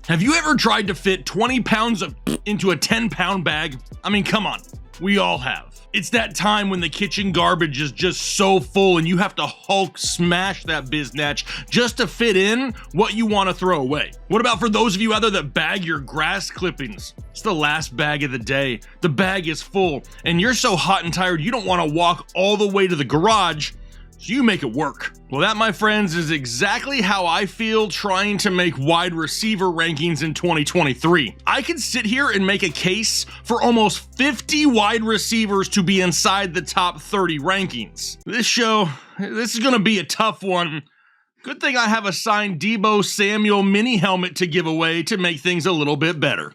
Have you ever tried to fit 20 pounds of into a 10-pound bag? I mean, come on. We all have. It's that time when the kitchen garbage is just so full and you have to Hulk smash that biznatch just to fit in what you want to throw away. What about for those of you out there that bag your grass clippings? It's the last bag of the day. The bag is full and you're so hot and tired you don't want to walk all the way to the garage, so you make it work. Well, that, my friends, is exactly how I feel trying to make wide receiver rankings in 2023. I can sit here and make a case for almost 50 wide receivers to be inside the top 30 rankings. This is going to be a tough one. Good thing I have a signed Deebo Samuel mini helmet to give away to make things a little bit better.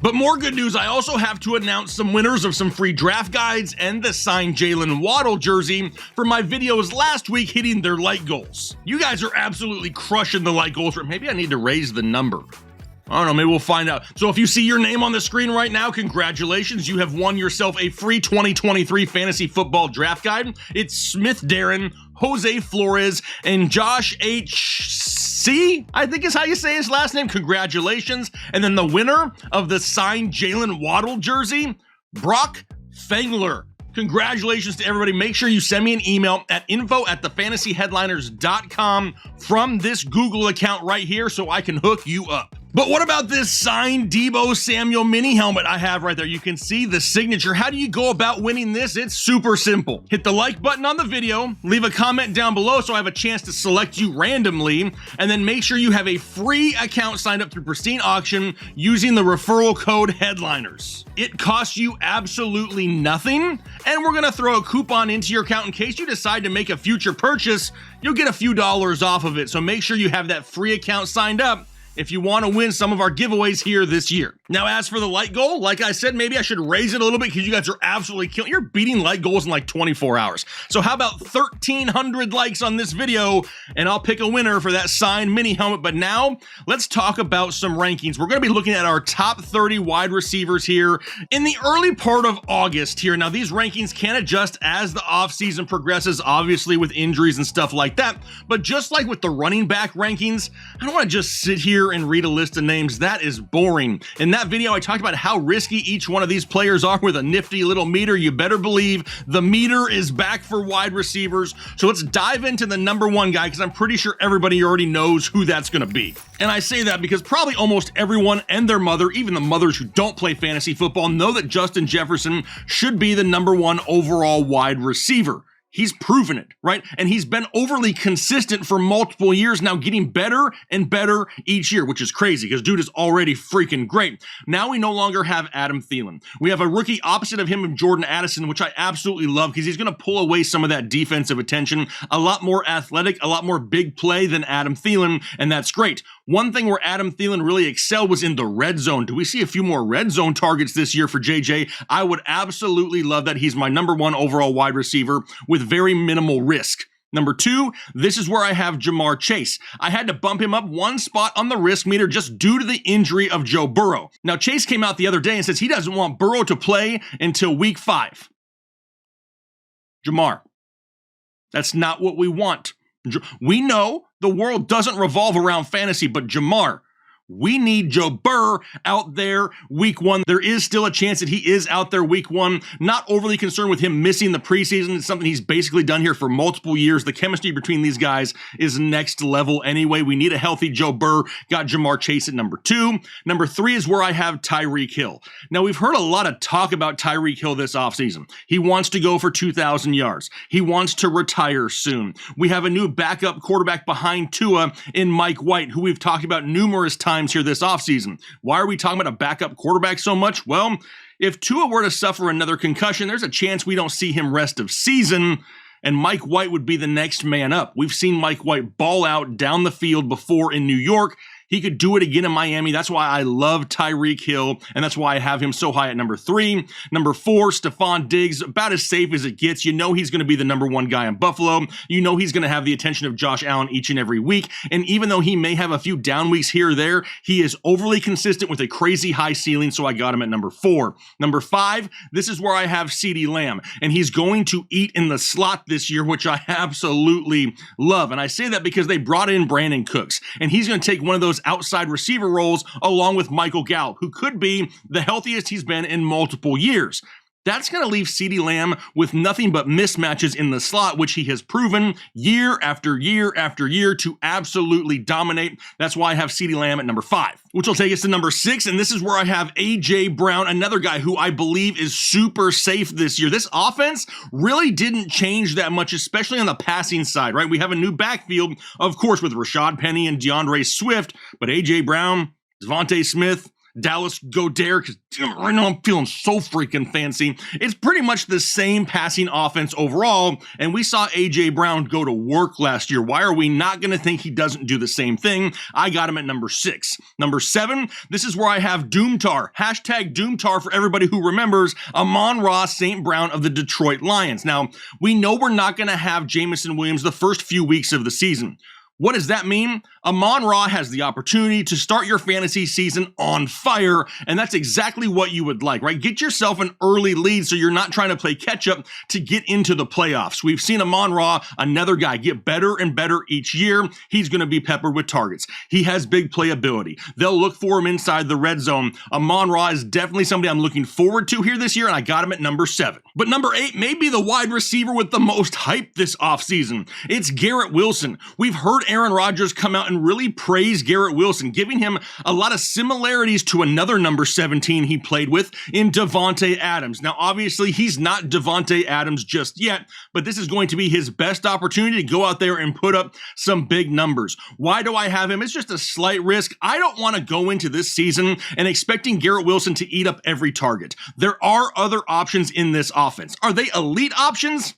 But more good news, I also have to announce some winners of some free draft guides and the signed Jalen Waddle jersey for my videos last week hitting their like goals. You guys are absolutely crushing the like goals. Maybe I need to raise the number. I don't know, maybe we'll find out. So if you see your name on the screen right now, congratulations. You have won yourself a free 2023 fantasy football draft guide. It's Smith Darren, Jose Flores, and Josh H.C., I think is how you say his last name. Congratulations. And then the winner of the signed Jalen Waddle jersey, Brock Fangler. Congratulations to everybody. Make sure you send me an email at info@thefantasyheadliners.com from this Google account right here so I can hook you up. But what about this signed Deebo Samuel mini helmet I have right there? You can see the signature. How do you go about winning this? It's super simple. Hit the like button on the video, leave a comment down below so I have a chance to select you randomly, and then make sure you have a free account signed up through Pristine Auction using the referral code Headliners. It costs you absolutely nothing, and we're gonna throw a coupon into your account in case you decide to make a future purchase. You'll get a few dollars off of it, so make sure you have that free account signed up if you want to win some of our giveaways here this year. Now, as for the like goal, like I said, maybe I should raise it a little bit because you guys are absolutely killing. You're beating like goals in like 24 hours. So how about 1,300 likes on this video, and I'll pick a winner for that signed mini helmet. But now, let's talk about some rankings. We're going to be looking at our top 30 wide receivers here in the early part of August here. Now, these rankings can adjust as the offseason progresses, obviously with injuries and stuff like that. But just like with the running back rankings, I don't want to just sit here and read a list of names. That is boring. In that video, I talked about how risky each one of these players are with a nifty little meter. You better believe the meter is back for wide receivers. So let's dive into the number one guy because I'm pretty sure everybody already knows who that's going to be. And I say that because probably almost everyone and their mother, even the mothers who don't play fantasy football, know that Justin Jefferson should be the number one overall wide receiver. He's proven it, right? And he's been overly consistent for multiple years now, getting better and better each year, which is crazy because dude is already freaking great. Now we no longer have Adam Thielen. We have a rookie opposite of him, Jordan Addison, which I absolutely love because he's going to pull away some of that defensive attention. A lot more athletic, a lot more big play than Adam Thielen, and that's great. One thing where Adam Thielen really excelled was in the red zone. Do we see a few more red zone targets this year for JJ? I would absolutely love that. He's my number one overall wide receiver with very minimal risk. Number two, this is where I have Ja'Marr Chase. I had to bump him up one spot on the risk meter just due to the injury of Joe Burrow. Now, Chase came out the other day and says he doesn't want Burrow to play until week 5. Ja'Marr, that's not what we want. We know the world doesn't revolve around fantasy, but Ja'Marr, we need Joe Burr out there week 1. There is still a chance that he is out there week 1. Not overly concerned with him missing the preseason. It's something he's basically done here for multiple years. The chemistry between these guys is next level anyway. We need a healthy Joe Burr. Got Ja'Marr Chase at number 2. Number 3 is where I have Tyreek Hill. Now, we've heard a lot of talk about Tyreek Hill this offseason. He wants to go for 2,000 yards. He wants to retire soon. We have a new backup quarterback behind Tua in Mike White, who we've talked about numerous times here this offseason. Why are we talking about a backup quarterback so much? Well, if Tua were to suffer another concussion, there's a chance we don't see him rest of season, and Mike White would be the next man up. We've seen Mike White ball out down the field before in New York. He could do it again in Miami. That's why I love Tyreek Hill, and that's why I have him so high at number 3. Number 4, Stephon Diggs, about as safe as it gets. You know he's going to be the number 1 guy in Buffalo. You know he's going to have the attention of Josh Allen each and every week, and even though he may have a few down weeks here or there, he is overly consistent with a crazy high ceiling, so I got him at number 4. Number 5, this is where I have CeeDee Lamb, and he's going to eat in the slot this year, which I absolutely love, and I say that because they brought in Brandon Cooks, and he's going to take one of those outside receiver roles along with Michael Gallup, who could be the healthiest he's been in multiple years. That's going to leave CeeDee Lamb with nothing but mismatches in the slot, which he has proven year after year after year to absolutely dominate. That's why I have CeeDee Lamb at number 5, which will take us to number 6. And this is where I have A.J. Brown, another guy who I believe is super safe this year. This offense really didn't change that much, especially on the passing side, right? We have a new backfield, of course, with Rashad Penny and DeAndre Swift, but A.J. Brown, Devontae Smith, Dallas Goedert, because right now I'm feeling so freaking fancy. It's pretty much the same passing offense overall, and we saw A.J. Brown go to work last year. Why are we not going to think he doesn't do the same thing? I got him at number 6. Number 7, this is where I have Doomtar. Hashtag Doomtar for everybody who remembers Amon-Ra St. Brown of the Detroit Lions. Now, we know we're not going to have Jameson Williams the first few weeks of the season. What does that mean? Amon-Ra has the opportunity to start your fantasy season on fire, and that's exactly what you would like, right? Get yourself an early lead so you're not trying to play catch up to get into the playoffs. We've seen Amon-Ra, another guy, get better and better each year. He's going to be peppered with targets. He has big playability. They'll look for him inside the red zone. Amon-Ra is definitely somebody I'm looking forward to here this year, and I got him at number 7. But number 8 may be the wide receiver with the most hype this offseason. It's Garrett Wilson. We've heard Aaron Rodgers come out and really praise Garrett Wilson, giving him a lot of similarities to another number 17 he played with in Davante Adams. Now, obviously, he's not Davante Adams just yet, but this is going to be his best opportunity to go out there and put up some big numbers. Why do I have him? It's just a slight risk. I don't want to go into this season and expecting Garrett Wilson to eat up every target. There are other options in this offense. Are they elite options?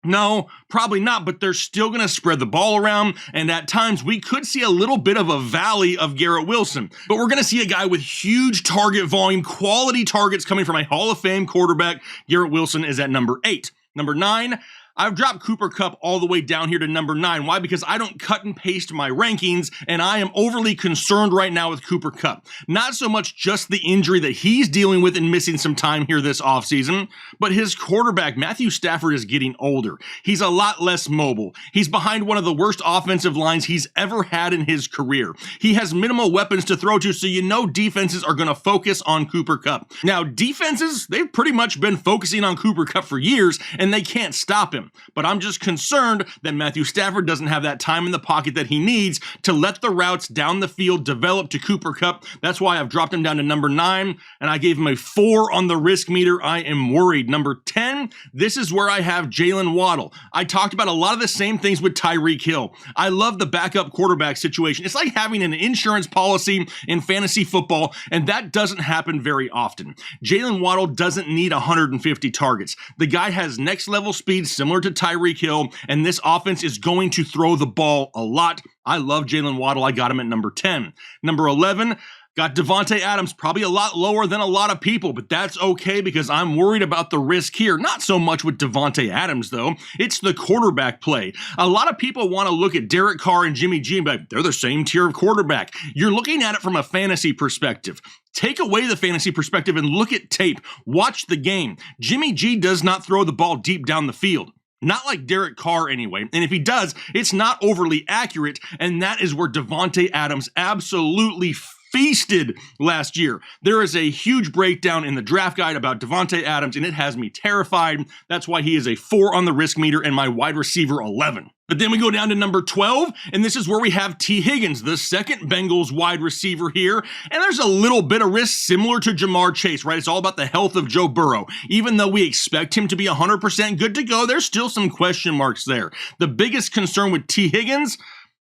No, probably not, but they're still going to spread the ball around, and at times we could see a little bit of a valley of Garrett Wilson. But we're going to see a guy with huge target volume, quality targets coming from a Hall of Fame quarterback. Garrett Wilson is at number 8. Number 9, I've dropped Cooper Kupp all the way down here to number 9. Why? Because I don't cut and paste my rankings, and I am overly concerned right now with Cooper Kupp. Not so much just the injury that he's dealing with and missing some time here this offseason, but his quarterback, Matthew Stafford, is getting older. He's a lot less mobile. He's behind one of the worst offensive lines he's ever had in his career. He has minimal weapons to throw to, so you know defenses are going to focus on Cooper Kupp. Now, defenses, they've pretty much been focusing on Cooper Kupp for years, and they can't stop him. But I'm just concerned that Matthew Stafford doesn't have that time in the pocket that he needs to let the routes down the field develop to Cooper Kupp. That's why I've dropped him down to number 9, and I gave him a 4 on the risk meter. I am worried. Number 10, this is where I have Jalen Waddle. I talked about a lot of the same things with Tyreek Hill. I love the backup quarterback situation. It's like having an insurance policy in fantasy football, and that doesn't happen very often. Jalen Waddle doesn't need 150 targets. The guy has next level speed similar to Tyreek Hill, and this offense is going to throw the ball a lot. I love Jalen Waddle. I got him at number 10. Number 11, got Davante Adams, probably a lot lower than a lot of people, but that's okay because I'm worried about the risk here. Not so much with Davante Adams, though. It's the quarterback play. A lot of people want to look at Derek Carr and Jimmy G and be like, they're the same tier of quarterback. You're looking at it from a fantasy perspective. Take away the fantasy perspective and look at tape. Watch the game. Jimmy G does not throw the ball deep down the field. Not like Derek Carr anyway, and if he does, it's not overly accurate, and that is where Davante Adams absolutely feasted last year. There is a huge breakdown in the draft guide about Davante Adams, and it has me terrified. That's why he is a 4 on the risk meter and my wide receiver 11. But then we go down to number 12, and this is where we have T. Higgins, the second Bengals wide receiver here. And there's a little bit of risk similar to Jamar Chase, right? It's all about the health of Joe Burrow. Even though we expect him to be 100% good to go, there's still some question marks there. The biggest concern with T. Higgins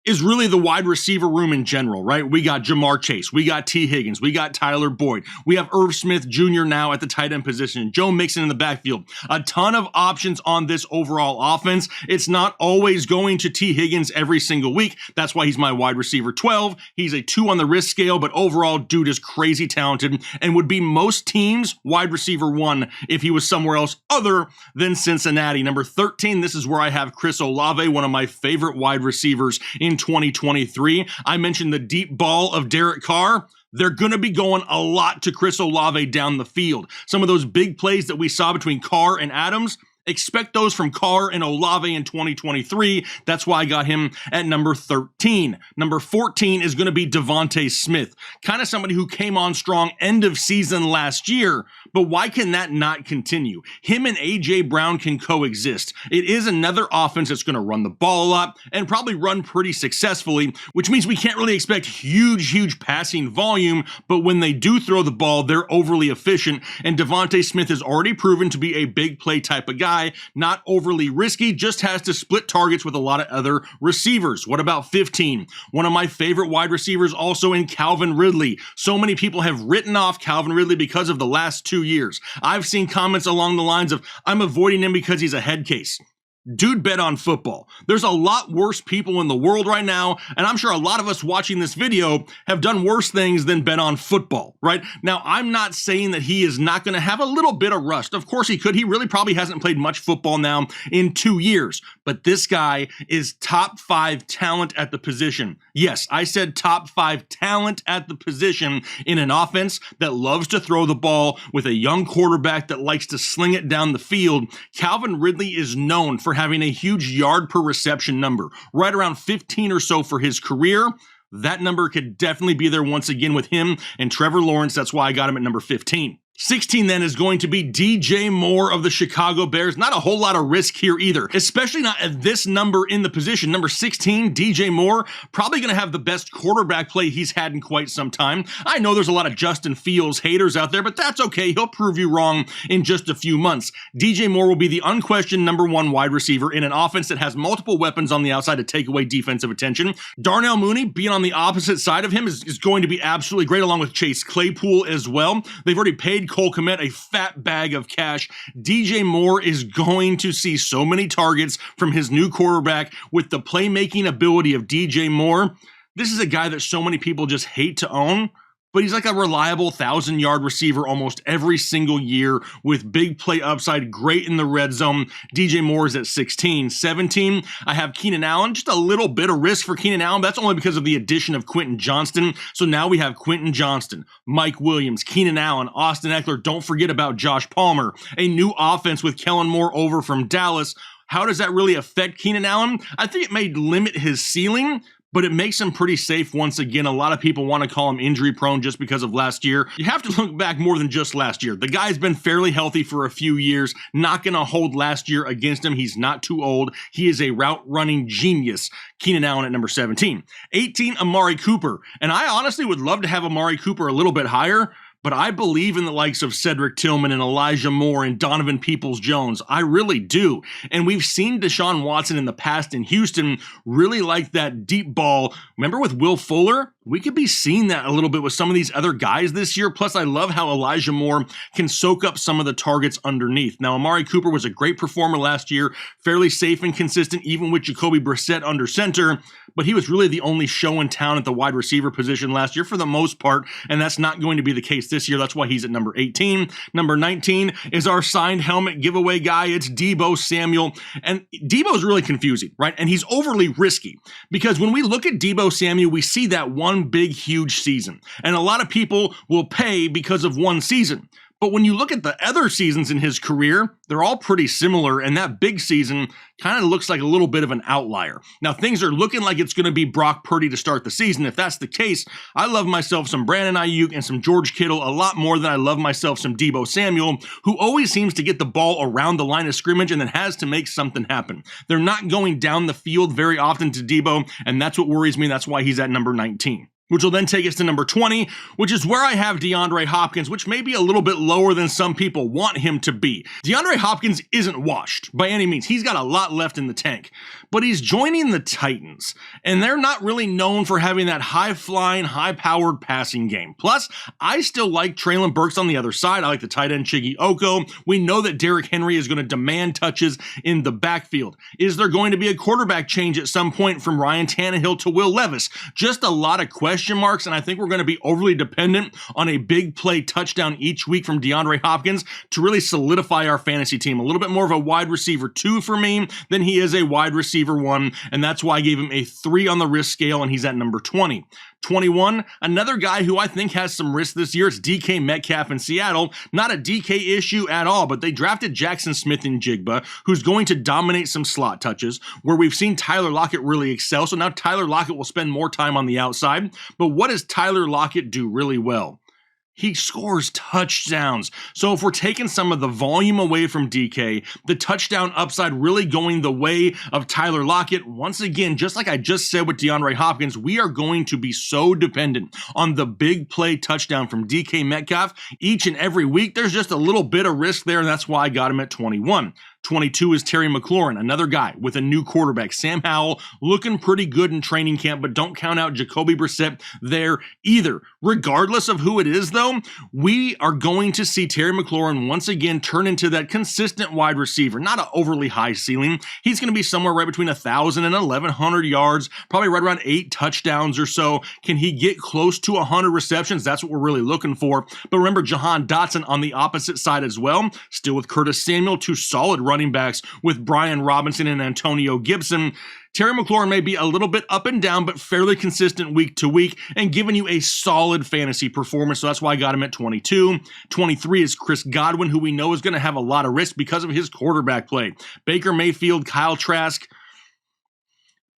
is really the wide receiver room in general, right? We got Jamar Chase, we got T. Higgins, we got Tyler Boyd, we have Irv Smith Jr. now at the tight end position, Joe Mixon in the backfield. A ton of options on this overall offense. It's not always going to T. Higgins every single week. That's why he's my wide receiver 12. He's a 2 on the risk scale, but overall, dude is crazy talented and would be most teams' wide receiver 1 if he was somewhere else other than Cincinnati. Number 13, this is where I have Chris Olave, one of my favorite wide receivers in 2023. I mentioned the deep ball of Derek Carr. They're going to be going a lot to Chris Olave down the field. Some of those big plays that we saw between Carr and Adams, Expect those from Carr and Olave in 2023. That's why I got him at number 13. Number 14 is going to be Devontae Smith, kind of somebody who came on strong end of season last year, but why can that not continue? Him and A.J. Brown can coexist. It is another offense that's going to run the ball a lot and probably run pretty successfully, which means we can't really expect huge passing volume, but when they do throw the ball, they're overly efficient, and Devontae Smith has already proven to be a big play type of guy. Not overly risky, just has to split targets with a lot of other receivers. What about 15? One of my favorite wide receivers also in Calvin Ridley. So many people have written off Calvin Ridley because of the last 2 years. I've seen comments along the lines of, I'm avoiding him because he's a head case. Dude bet on football. There's a lot worse people in the world right now, and I'm sure a lot of us watching this video have done worse things than bet on football, right? Now, I'm not saying that he is not going to have a little bit of rust. Of course he could. He really probably hasn't played much football now in 2 years, but this guy is top 5 talent at the position. Yes, I said top 5 talent at the position in an offense that loves to throw the ball with a young quarterback that likes to sling it down the field. Calvin Ridley is known for having a huge yard per reception number, right around 15 or so for his career. That number could definitely be there once again with him and Trevor Lawrence. That's why I got him at number 15. 16 then is going to be DJ Moore of the Chicago Bears. Not a whole lot of risk here either, especially not at this number in the position. Number 16, DJ Moore, probably going to have the best quarterback play he's had in quite some time. I know there's a lot of Justin Fields haters out there, but that's okay. He'll prove you wrong in just a few months. DJ Moore will be the unquestioned number 1 wide receiver in an offense that has multiple weapons on the outside to take away defensive attention. Darnell Mooney, being on the opposite side of him, is going to be absolutely great, along with Chase Claypool as well. They've already paid Cole Kmet a fat bag of cash. DJ Moore is going to see so many targets from his new quarterback with the playmaking ability of DJ Moore. This is a guy that so many people just hate to own, but he's like a reliable 1,000-yard receiver almost every single year with big play upside, great in the red zone. DJ Moore is at 16. 17, I have Keenan Allen. Just a little bit of risk for Keenan Allen, but that's only because of the addition of Quentin Johnston. So now we have Quentin Johnston, Mike Williams, Keenan Allen, Austin Eckler. Don't forget about Josh Palmer. A new offense with Kellen Moore over from Dallas. How does that really affect Keenan Allen? I think it may limit his ceiling, but it makes him pretty safe once again. A lot of people want to call him injury prone just because of last year. You have to look back more than just last year. The guy's been fairly healthy for a few years. Not going to hold last year against him. He's not too old. He is a route running genius. Keenan Allen at number 17. 18, Amari Cooper. And I honestly would love to have Amari Cooper a little bit higher, but I believe in the likes of Cedric Tillman and Elijah Moore and Donovan Peoples-Jones. I really do. And we've seen Deshaun Watson in the past in Houston really like that deep ball. Remember with Will Fuller? We could be seeing that a little bit with some of these other guys this year. Plus, I love how Elijah Moore can soak up some of the targets underneath. Now, Amari Cooper was a great performer last year, fairly safe and consistent, even with Jacoby Brissett under center, but he was really the only show in town at the wide receiver position last year for the most part, and that's not going to be the case this year. That's why he's at number 18. Number 19 is our signed helmet giveaway guy. It's Deebo Samuel, and Deebo's really confusing, right? And he's overly risky because when we look at Deebo Samuel, we see that one big, huge season, and a lot of people will pay because of one season. But when you look at the other seasons in his career, they're all pretty similar, and that big season kind of looks like a little bit of an outlier. Now, things are looking like it's going to be Brock Purdy to start the season. If that's the case, I love myself some Brandon Ayuk and some George Kittle a lot more than I love myself some Deebo Samuel, who always seems to get the ball around the line of scrimmage and then has to make something happen. They're not going down the field very often to Deebo, and that's what worries me. That's why he's at number 19. Which will then take us to number 20, which is where I have DeAndre Hopkins, which may be a little bit lower than some people want him to be. DeAndre Hopkins isn't washed by any means. He's got a lot left in the tank, but he's joining the Titans, and they're not really known for having that high-flying, high-powered passing game. Plus, I still like Treylon Burks on the other side. I like the tight end Chiggy Oko. We know that Derrick Henry is going to demand touches in the backfield. Is there going to be a quarterback change at some point from Ryan Tannehill to Will Levis? Just a lot of question marks, and I think we're going to be overly dependent on a big play touchdown each week from DeAndre Hopkins to really solidify our fantasy team. A little bit more of a wide receiver 2 for me than he is a wide receiver 1, and that's why I gave him a 3 on the risk scale, and he's at number 20. 21, another guy who I think has some risk this year, it's DK Metcalf in Seattle. Not a DK issue at all, but they drafted Jackson Smith-Njigba, who's going to dominate some slot touches, where we've seen Tyler Lockett really excel. So now Tyler Lockett will spend more time on the outside. But what does Tyler Lockett do really well? He scores touchdowns. So if we're taking some of the volume away from DK, the touchdown upside really going the way of Tyler Lockett, once again, just like I just said with DeAndre Hopkins, we are going to be so dependent on the big play touchdown from DK Metcalf each and every week. There's just a little bit of risk there, and that's why I got him at 21. 22 is Terry McLaurin, another guy with a new quarterback. Sam Howell looking pretty good in training camp, but don't count out Jacoby Brissett there either. Regardless of who it is, though, we are going to see Terry McLaurin once again turn into that consistent wide receiver. Not an overly high ceiling. He's going to be somewhere right between 1,000 and 1,100 yards, probably right around 8 touchdowns or so. Can he get close to 100 receptions? That's what we're really looking for. But remember, Jahan Dotson on the opposite side as well, still with Curtis Samuel, 2 solid running backs with Brian Robinson and Antonio Gibson. Terry McLaurin may be a little bit up and down, but fairly consistent week to week and giving you a solid fantasy performance. So that's why I got him at 22. 23 is Chris Godwin, who we know is going to have a lot of risk because of his quarterback play. Baker Mayfield, Kyle Trask,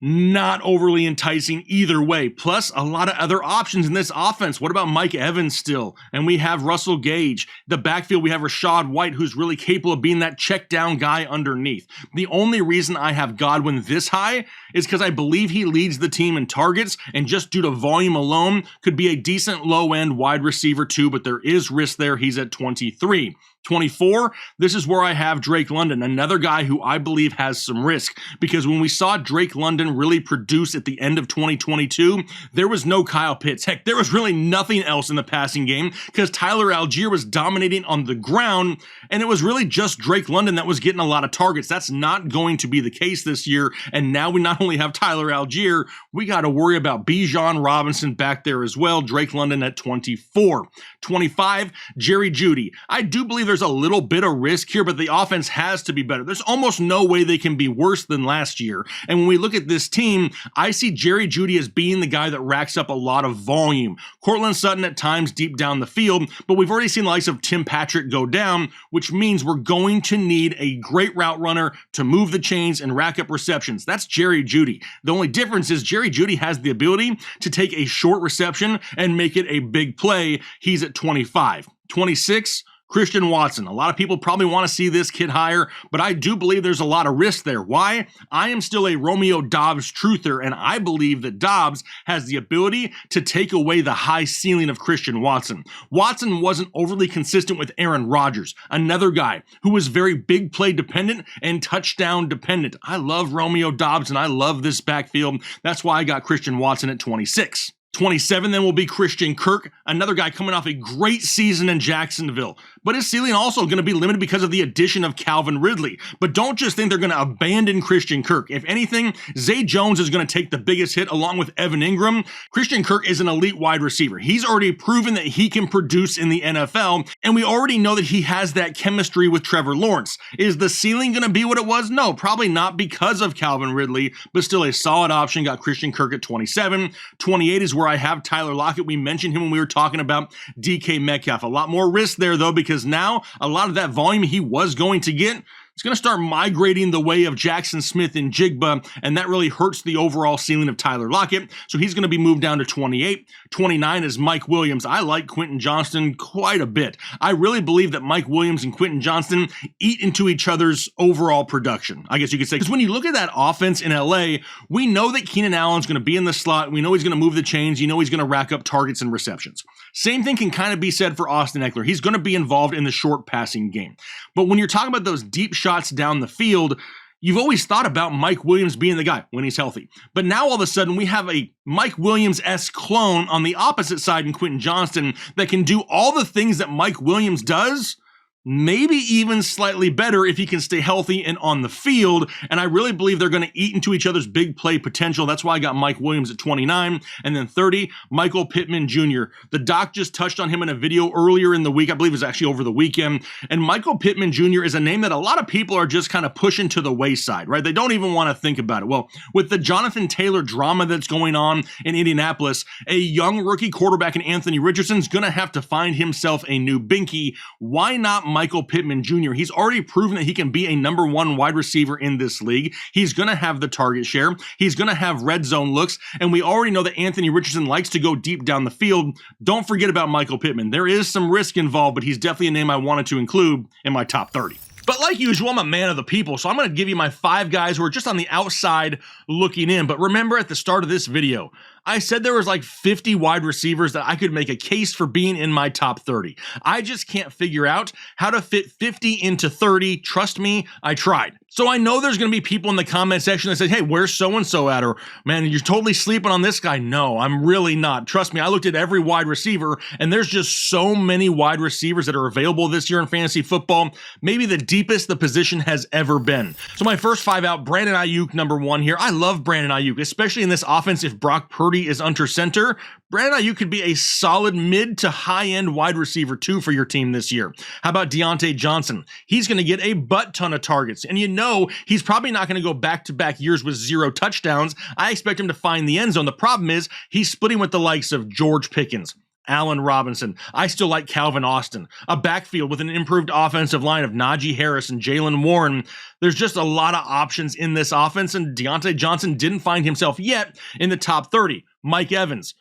not overly enticing either way. Plus, a lot of other options in this offense. What about Mike Evans still? And we have Russell Gage. The backfield, we have Rachaad White, who's really capable of being that check down guy underneath. The only reason I have Godwin this high is because I believe he leads the team in targets, and just due to volume alone, could be a decent low-end wide receiver too, but there is risk there. He's at 23. 24, this is where I have Drake London, another guy who I believe has some risk, because when we saw Drake London really produce at the end of 2022, there was no Kyle Pitts. Heck, there was really nothing else in the passing game because Tyler Algier was dominating on the ground, and it was really just Drake London that was getting a lot of targets. That's not going to be the case this year, and now we not only have Tyler Algier, we got to worry about Bijan Robinson back there as well. Drake London at 24. 25, Jerry Jeudy. I do believe there's a little bit of risk here, but the offense has to be better. There's almost no way they can be worse than last year. And when we look at this team, I see Jerry Jeudy as being the guy that racks up a lot of volume. Courtland Sutton at times deep down the field, but we've already seen the likes of Tim Patrick go down, which means we're going to need a great route runner to move the chains and rack up receptions. That's Jerry Jeudy. The only difference is Jerry Jeudy has the ability to take a short reception and make it a big play. He's at 25. 26, Christian Watson. A lot of people probably want to see this kid higher, but I do believe there's a lot of risk there. Why? I am still a Romeo Doubs truther, and I believe that Doubs has the ability to take away the high ceiling of Christian Watson. Watson wasn't overly consistent with Aaron Rodgers, another guy who was very big play dependent and touchdown dependent. I love Romeo Doubs, and I love this backfield. That's why I got Christian Watson at 26. 27 then will be Christian Kirk, another guy coming off a great season in Jacksonville. But his ceiling also going to be limited because of the addition of Calvin Ridley. But don't just think they're going to abandon Christian Kirk. If anything, Zay Jones is going to take the biggest hit along with Evan Ingram. Christian Kirk is an elite wide receiver. He's already proven that he can produce in the NFL, and we already know that he has that chemistry with Trevor Lawrence. Is the ceiling going to be what it was? No, probably not because of Calvin Ridley, but still a solid option. Got Christian Kirk at 27. 28 is where I have Tyler Lockett. We mentioned him when we were talking about DK Metcalf. A lot more risk there, though, because now a lot of that volume he was going to get, it's going to start migrating the way of Jackson Smith-Njigba, and that really hurts the overall ceiling of Tyler Lockett. So he's going to be moved down to 28. 29 is Mike Williams. I like Quentin Johnston quite a bit. I really believe that Mike Williams and Quentin Johnston eat into each other's overall production, I guess you could say. Because when you look at that offense in LA, we know that Keenan Allen's going to be in the slot. We know he's going to move the chains. You know he's going to rack up targets and receptions. Same thing can kind of be said for Austin Eckler. He's going to be involved in the short passing game. But when you're talking about those deep shots down the field, you've always thought about Mike Williams being the guy when he's healthy. But now all of a sudden we have a Mike Williams-esque clone on the opposite side in Quentin Johnston that can do all the things that Mike Williams does, maybe even slightly better if he can stay healthy and on the field. And I really believe they're going to eat into each other's big play potential. That's why I got Mike Williams at 29. And then 30, Michael Pittman Jr. The doc just touched on him in a video earlier in the week. I believe it was actually over the weekend. And Michael Pittman Jr. is a name that a lot of people are just kind of pushing to the wayside, right? They don't even want to think about it. Well, with the Jonathan Taylor drama that's going on in Indianapolis, a young rookie quarterback in Anthony Richardson's going to have to find himself a new binky. Why not Michael Pittman Jr.? He's already proven that he can be a number one wide receiver in this league. He's going to have the target share. He's going to have red zone looks. And we already know that Anthony Richardson likes to go deep down the field. Don't forget about Michael Pittman. There is some risk involved, but he's definitely a name I wanted to include in my top 30. But like usual, I'm a man of the people, so I'm going to give you my 5 guys who are just on the outside looking in. But remember at the start of this video, I said there was like 50 wide receivers that I could make a case for being in my top 30. I just can't figure out how to fit 50 into 30. Trust me, I tried. So I know there's going to be people in the comment section that say, hey, where's so-and-so at? Or, man, you're totally sleeping on this guy. No, I'm really not. Trust me, I looked at every wide receiver, and there's just so many wide receivers that are available this year in fantasy football. Maybe the deepest the position has ever been. So my first 5 out, Brandon Ayuk, number 1 here. I love Brandon Ayuk, especially in this offense if Brock Purdy is under center. Brandon Ayuk could be a solid mid to high-end wide receiver 2 for your team this year. How about Deontay Johnson? He's going to get a butt ton of targets, and you know he's probably not going to go back-to-back years with 0 touchdowns. I expect him to find the end zone. The problem is he's splitting with the likes of George Pickens, Allen Robinson. I still like Calvin Austin. A backfield with an improved offensive line of Najee Harris and Jaylen Warren. There's just a lot of options in this offense, and Deontay Johnson didn't find himself yet in the top 30. Mike Evans.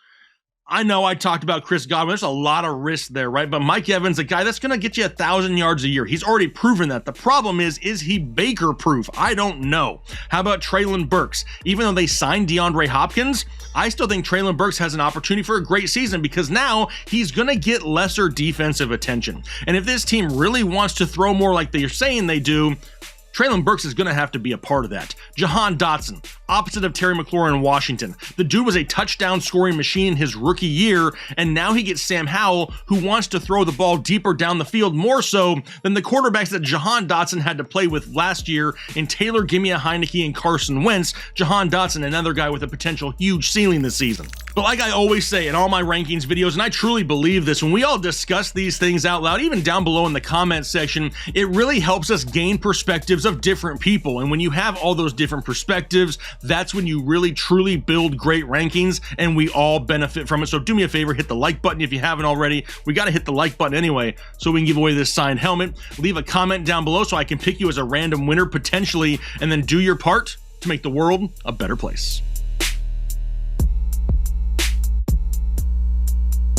I know I talked about Chris Godwin. There's a lot of risk there, right? But Mike Evans, a guy that's going to get you 1,000 yards a year. He's already proven that. The problem is he Baker-proof? I don't know. How about Treylon Burks? Even though they signed DeAndre Hopkins, I still think Treylon Burks has an opportunity for a great season because now he's going to get lesser defensive attention. And if this team really wants to throw more like they're saying they do, Treylon Burks is going to have to be a part of that. Jahan Dotson, opposite of Terry McLaurin in Washington. The dude was a touchdown scoring machine in his rookie year, and now he gets Sam Howell, who wants to throw the ball deeper down the field more so than the quarterbacks that Jahan Dotson had to play with last year in Taylor Heineke and Carson Wentz. Jahan Dotson, another guy with a potential huge ceiling this season. But like I always say in all my rankings videos, and I truly believe this, when we all discuss these things out loud, even down below in the comment section, it really helps us gain perspectives of different people. And when you have all those different perspectives, that's when you really truly build great rankings, and we all benefit from it. So do me a favor, hit the like button if you haven't already. We got to hit the like button anyway so we can give away this signed helmet. Leave a comment down below so I can pick you as a random winner potentially, and then do your part to make the world a better place.